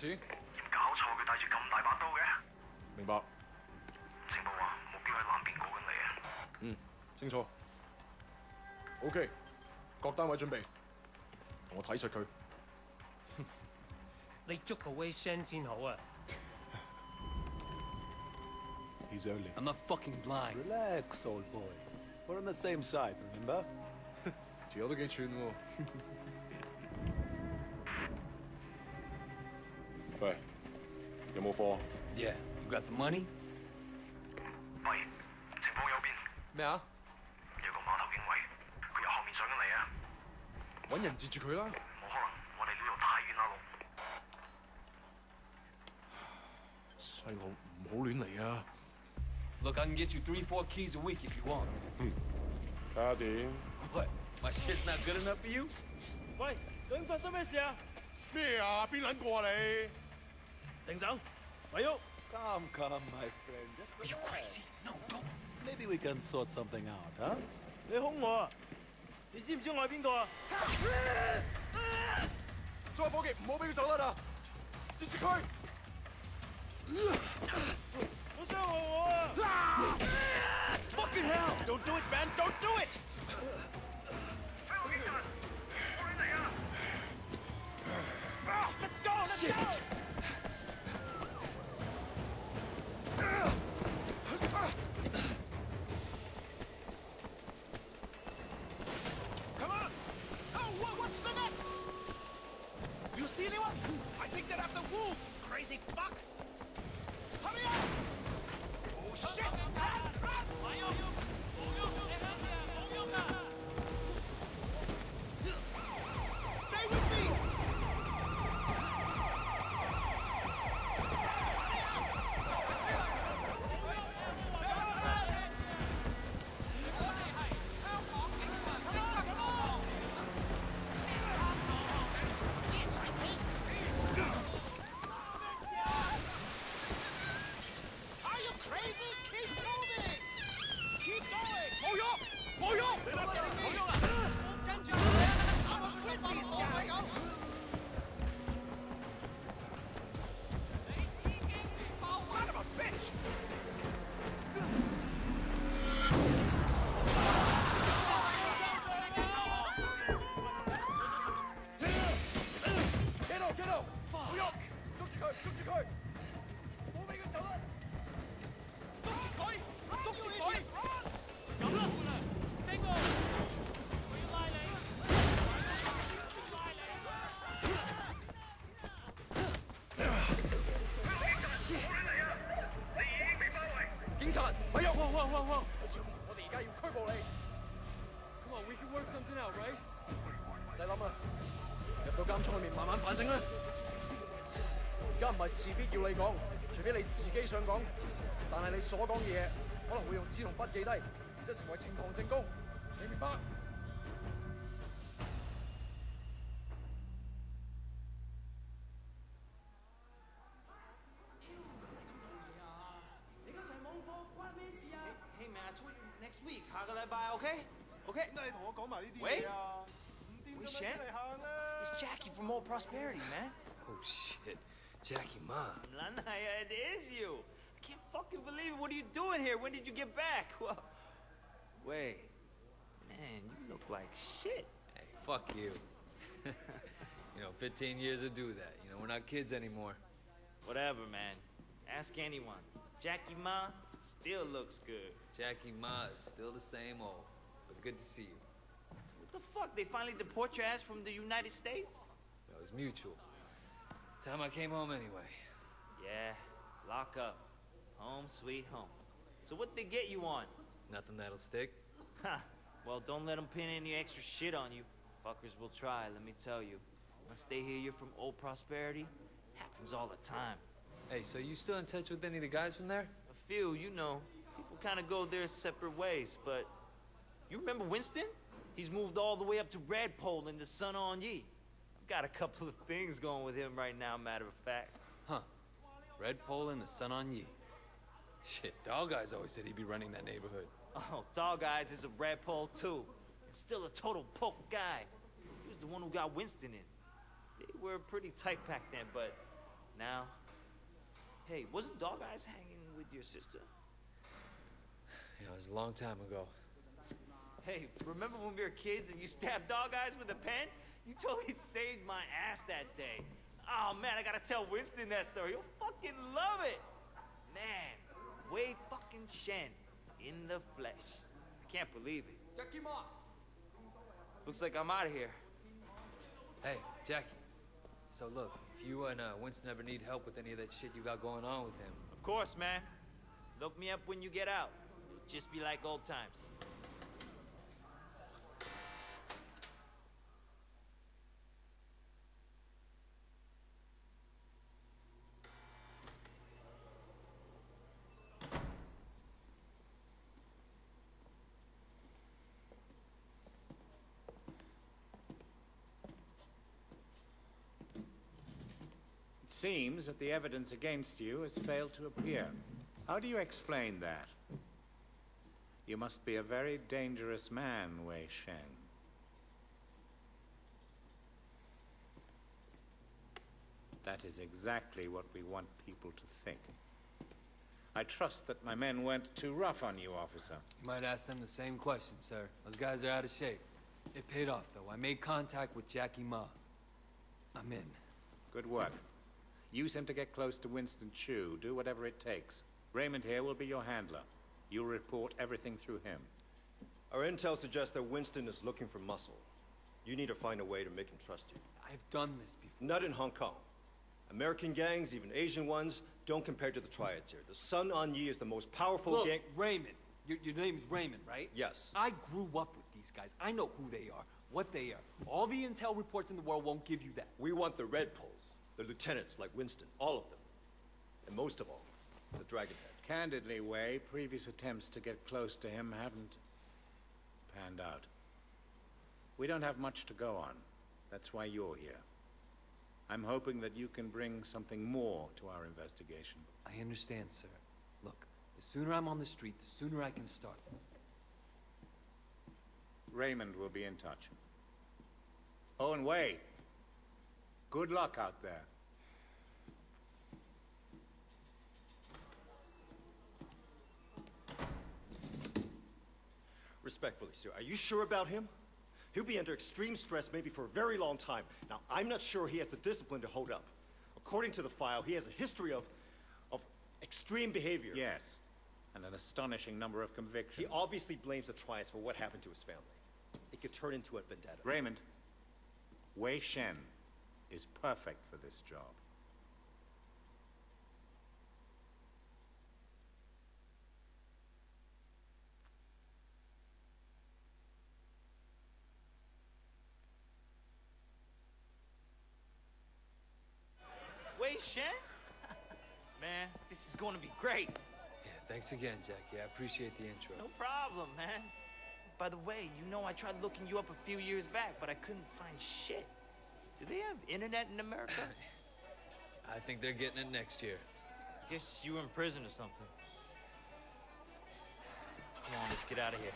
始。搞錯，佢帶住咁大把刀嘅。明白。情報話目標喺南邊過緊嚟啊。嗯，清楚。OK，各單位準備，同我睇實佢。你捉個 Wei Shen 先好啊。He's only. I'm not fucking blind. Relax, old boy. We're on the same side, remember? 條友都幾串喎。喂，有冇貨 Yeah, you got the money? 喂，情況有變。咩啊？有個碼頭警衛，佢由後面上緊嚟啊！揾人截住佢啦！冇可能，我哋呢度太遠啦，路。細路唔好亂嚟啊！ Look, I can get you 3-4 keys a week if you want. 睇下點？ What? My shit's not good enough for you? 喂，究竟發生咩事啊？咩啊？邊撚個啊你？停手，咪喐！ Come, my friend. Just Are you crazy? No, don't. maybe we can sort something out, huh? 你兇我啊！你知唔知我係邊個啊？所有伙計唔好俾佢走甩啊！截住佢！好傷害我啊 ！Fucking hell! Don't do it, man! Don't do it! 喺後面人，過緊嚟啊 Let's go! Let's go! Come on! Oh, what's the next? You see anyone? I think they're after Wu, crazy fuck! Hurry up! Oh, shit! Run! Stay with me! Are you crazy? Keep moving! Keep going! 冇喐！冇喐！ They're not getting me! I was with these guys! Son of a bitch! Get out！ 唔好喐！捉住佢！捉住佢！唔好俾佢走甩！捉住佢！捉住佢！走啦！聽過？我要拉你！警察，咪喐！我哋而家要拘捕你。Come on, we can work something out, right？ 唔使諗啦，入到監倉裏面慢慢反省啦。而家唔係事必要你講，除非你自己想講。但係你所講嘅嘢可能會用紙同筆記低，即係成為呈堂證供。你明白？Hey man, I told you next week，下個禮拜 OK？OK？ 點解你同我講埋呢啲喂嘢啊？唔掂咁樣出嚟行啦 It's Jackie from Old Prosperity, man. Oh shit. Jackie Ma. Lanaya, it is you. I can't fucking believe it. What are you doing here? When did you get back? Well, wait. Man, you look like shit. Hey, fuck you. 15 years to do that. We're not kids anymore. Whatever, man. Ask anyone. Jackie Ma still looks good. Jackie Ma is still the same old. But good to see you. What the fuck? They finally deport your ass from the United States? It was mutual. Time I came home anyway. Yeah, lock up. Home sweet home. So what they get you on? Nothing that'll stick. Ha! Well, don't let them pin any extra shit on you. Fuckers will try, let me tell you. Once they hear you're from Old Prosperity, happens all the time. Hey, so you still in touch with any of the guys from there? A few, you know. People kind of go their separate ways, but... You remember Winston? He's moved all the way up to Redpole in the Sun On Ye. I've got a couple of things going with him right now, matter of fact. Huh. Redpole and the Sun On Ye. Shit, Dog Eyes always said he'd be running that neighborhood. Oh, Dog Eyes is a Redpole, too. And still a total poke guy. He was the one who got Winston in. They were pretty tight back then, but now. Hey, wasn't Dog Eyes hanging with your sister? Yeah, it was a long time ago. Hey, remember when we were kids and you stabbed Dog Eyes with a pen? You totally saved my ass that day. Oh man, I gotta tell Winston that story. He'll fucking love it. Man, Wei fucking Shen in the flesh. I can't believe it. Jackie Ma! Looks like I'm out of here. Hey, Jackie. So look, if you and Winston ever need help with any of that shit you got going on with him, Of course, man. Look me up when you get out. It'll just be like old times. It seems that the evidence against you has failed to appear. How do you explain that? You must be a very dangerous man, Wei Shen. That is exactly what we want people to think. I trust that my men weren't too rough on you, officer. you might ask them the same question, sir. Those guys are out of shape. It paid off, though. I made contact with Jackie Ma. I'm in. Good work. Use him to get close to Winston Chu. Do whatever it takes. Raymond here will be your handler. You'll report everything through him. Our intel suggests that Winston is looking for muscle. You need to find a way to make him trust you. I've done this before. Not in Hong Kong. American gangs, even Asian ones, don't compare to the triads here. The Sun On Yi is the most powerful Look, gang. Raymond. Your name's Raymond, right? Yes. I grew up with these guys. I know who they are, what they are. All the intel reports in the world won't give you that. We want the Red Poles, the lieutenants like Winston, all of them. And most of all, the Dragonhead. Candidly, Wei, previous attempts to get close to him haven't panned out. We don't have much to go on. That's why you're here. I'm hoping that you can bring something more to our investigation. I understand, sir. Look, the sooner I'm on the street, the sooner I can start. Raymond will be in touch. Oh, and Wei, good luck out there. Respectfully, sir, are you sure about him? He'll be under extreme stress maybe for a very long time. Now, I'm not sure he has the discipline to hold up. According to the file, he has a history of extreme behavior. Yes, and an astonishing number of convictions. He obviously blames the triads for what happened to his family. It could turn into a vendetta. Raymond, Wei Shen is perfect for this job. Wei Shen? Man, this is going to be great. Yeah, thanks again, Jackie. I appreciate the intro. No problem, man. By the way, you know I tried looking you up a few years back, but I couldn't find shit. Do they have internet in America? I think they're getting it next year. Guess you were in prison or something. Come on, let's get out of here.